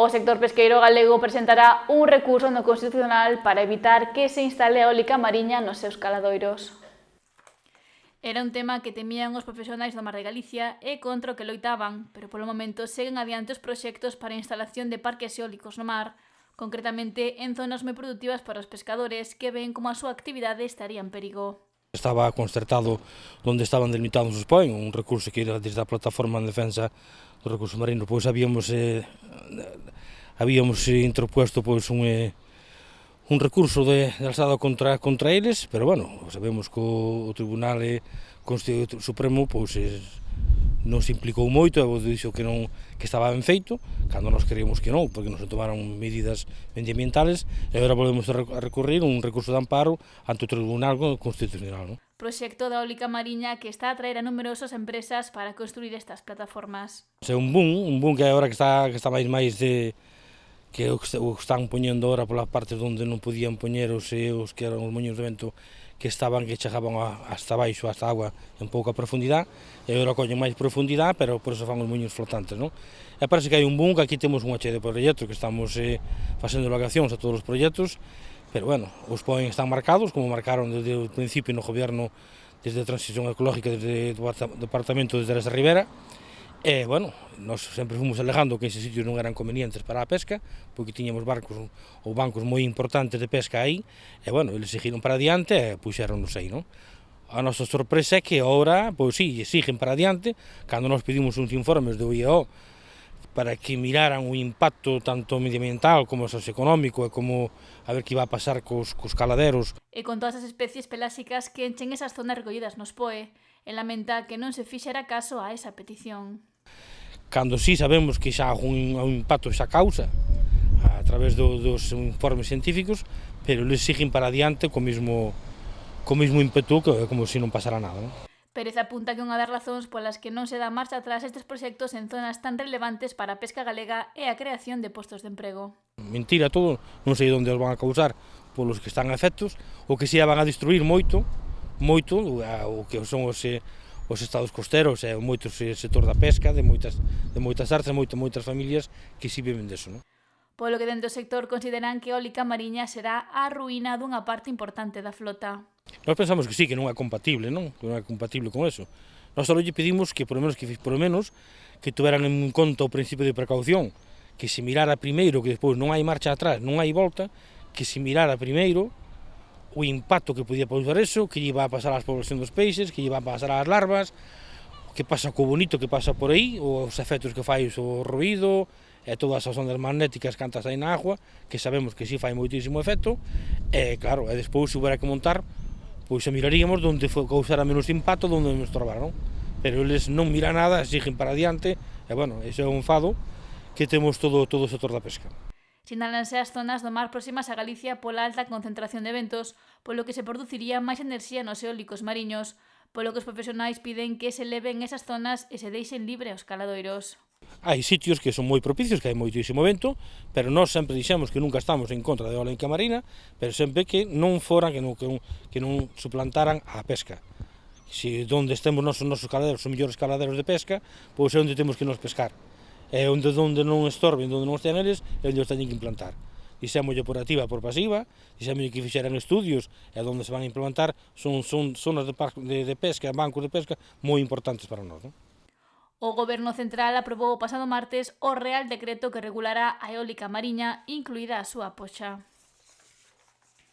O sector pesqueiro galego presentará un recurso no Constitucional para evitar que se instale a eólica mariña nos seus caladoiros. Era un tema que temían os profesionais do Mar de Galicia e contra o que loitaban, pero polo momento seguen adiante os proxectos para a instalación de parques eólicos no mar, concretamente en zonas moi productivas para os pescadores que ven como a súa actividade estaría en perigo. Estaba concertado onde estaban delimitados os POEN, un recurso que era desde a plataforma en defensa do recurso marino, pois habíamos interpuesto pois un recurso de alzada contra eles, pero bueno, sabemos que o Tribunal Supremo pois non se implicou moito, e dixo que estaba ben feito, cando nós queríamos que non, porque non se tomaron medidas medioambientales, e agora volvemos a recurrir un recurso de amparo ante o Tribunal Constitucional, non? Proxecto da eólica mariña que está a atraer a numerosas empresas para construir estas plataformas. É un boom que agora que está máis que o están poñendo agora polas partes onde non podían poñer os que eran os moños de vento que chegaban hasta baixo, hasta a agua en pouca profundidade, e agora collen máis profundidade, pero por eso fan os moños flotantes, non? E parece que hai un boom, que aquí temos unha chea de proxectos que estamos facendo evaluacións a todos os proxectos, pero bueno, os POEN están marcados, como marcaron desde o principio no goberno, desde a transición ecológica, desde o departamento desde esa ribera, e, bueno, nós sempre fomos alegando que eses sitios non eran convenientes para a pesca, porque tiñamos barcos ou bancos moi importantes de pesca aí, e, bueno, eles seguiron para adiante e puxeronnos aí, non? A nosa sorpresa é que agora, pois sí, siguen para adiante, cando nós pedimos uns informes do IEO para que miraran o impacto tanto medioambiental como socioeconómico e como a ver que iba a pasar cos caladeros. E con todas as especies pelásicas que enchen esas zonas recollidas nos POE, e lamenta que non se fixera caso a esa petición. Cando sí sabemos que xa un impacto xa causa a través dos informes científicos, pero eles siguen para adiante co mesmo ímpetu, como se non pasara nada, non? Pérez apunta que unha das razóns polas que non se dá marcha atrás estes proxectos en zonas tan relevantes para a pesca galega é a creación de postos de emprego. Mentira todo, non sei onde os van a causar polos que están a efectos, o que se van a destruir moito, o que son os estados costeros e moitos sector da pesca, de moitas artes, moitas familias que si viven deso, non? Polo que dentro do sector consideran que a eólica mariña será a ruína dunha parte importante da flota. Nós pensamos que sí, que non é compatible, non? Que non é compatible con eso. Nós só lle pedimos que, por lo menos, que tuveran en conta o principio de precaución, que se mirara primeiro, que despois non hai marcha atrás, non hai volta, que se mirara primeiro o impacto que podía causar eso, que lle iba a pasar ás poblacións dos peixes, que lle iba a pasar ás larvas, o que pasa co bonito que pasa por aí, os efectos que fai o ruído, e todas as ondas magnéticas cantas hai na agua, que sabemos que si fai moitísimo efecto, e claro, e despois se hubiera que montar, pois se miraríamos onde causara menos impacto, onde nos torbaron. Pero eles non miran nada, siguen para adiante, e bueno, ese é un fado que temos todo o sector da pesca. Sinálanse as zonas do mar próximas a Galicia pola alta concentración de ventos, polo que se produciría máis enerxía nos eólicos mariños, polo que os profesionais piden que se leven esas zonas e se deixen libre aos caladoiros. Hai sitios que son moi propicios, que hai moitísimo vento, pero nós sempre dixemos que nunca estamos en contra da eólica marina, pero sempre que non foran, que non suplantaran a pesca. Se onde estemos os nosos caladeros, os mellores caladeros de pesca, pois é onde temos que nos pescar. É onde non estorben, onde non estean eles, é onde os teñen que implantar. Dixémoslle por activa e por pasiva, dixémoslle que fixeran estudios e onde se van a implementar son zonas de pesca, bancos de pesca moi importantes para nós, non? O Goberno Central aprobou o pasado martes o Real Decreto que regulará a eólica mariña, incluída a súa poxa.